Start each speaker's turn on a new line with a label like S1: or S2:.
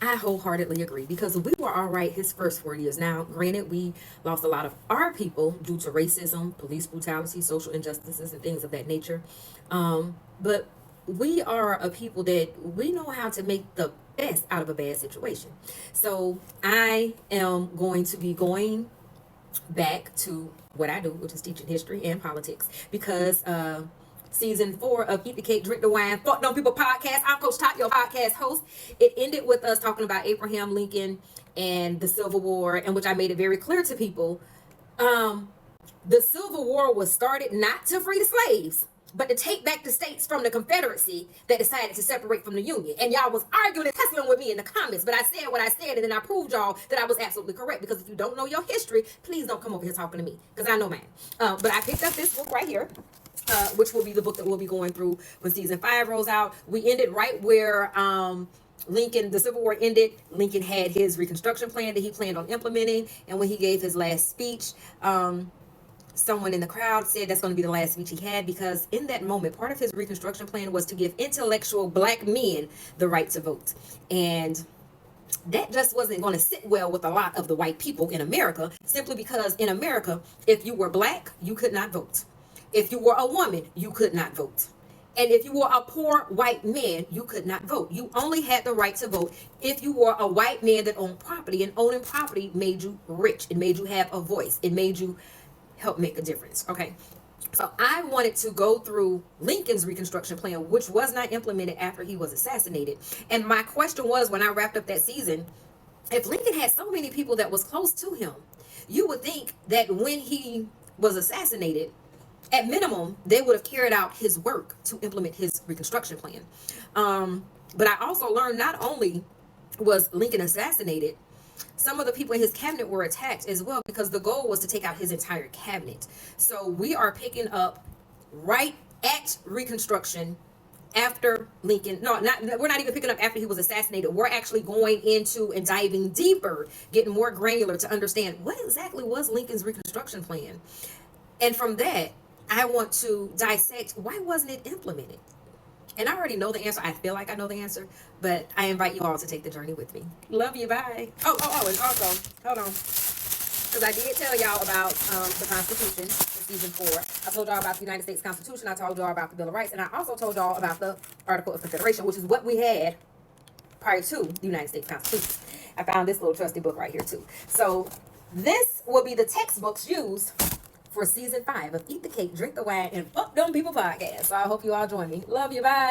S1: I wholeheartedly agree because we were all right his first 4 years. Now, granted, we lost a lot of our people due to racism, police brutality, social injustices, and things of that nature. But we are a people that we know how to make the best out of a bad situation. So I am going to be going back to what I do, which is teaching history and politics, because season 4 of Eat the Cake, Drink the Wine, Fuck Them People podcast. I'm Coach Top, your podcast host. It ended with us talking about Abraham Lincoln and the Civil War, in which I made it very clear to people. The Civil War was started not to free the slaves, but to take back the states from the Confederacy that decided to separate from the Union. And y'all was arguing and tussling with me in the comments, but I said what I said, and then I proved y'all that I was absolutely correct. Because if you don't know your history, please don't come over here talking to me, because I know mine. But I picked up this book right here, which will be the book that we'll be going through when season 5 rolls out. We ended right where Lincoln, the Civil War ended. Lincoln had his Reconstruction plan that he planned on implementing, and when he gave his last speech, someone in the crowd said that's going to be the last speech he had, because in that moment, part of his Reconstruction plan was to give intellectual black men the right to vote. And that just wasn't going to sit well with a lot of the white people in America, simply because in America, if you were black, you could not vote. If you were a woman, you could not vote. And if you were a poor white man, you could not vote. You only had the right to vote if you were a white man that owned property, and owning property made you rich. It made you have a voice. It made you help make a difference. Okay. So I wanted to go through Lincoln's Reconstruction plan, which was not implemented after he was assassinated. And my question was, when I wrapped up that season, if Lincoln had so many people that was close to him, you would think that when he was assassinated, at minimum, they would have carried out his work to implement his Reconstruction plan. But I also learned not only was Lincoln assassinated, some of the people in his cabinet were attacked as well, because the goal was to take out his entire cabinet. So we are picking up right at Reconstruction after Lincoln. No, we're not even picking up after he was assassinated. We're actually going into and diving deeper, getting more granular to understand what exactly was Lincoln's Reconstruction plan. And from that, I want to dissect, why wasn't it implemented? And I already know the answer. I feel like I know the answer, but I invite you all to take the journey with me. Love you. Bye. And also, hold on. Because I did tell y'all about the Constitution in season 4. I told y'all about the United States Constitution. I told y'all about the Bill of Rights. And I also told y'all about the Article of Confederation, which is what we had prior to the United States Constitution. I found this little trusty book right here, too. So this will be the textbooks used for season 5 of Eat the Cake, Drink the Wine, and Fuck Them People podcast. So I hope you all join me. Love you. Bye.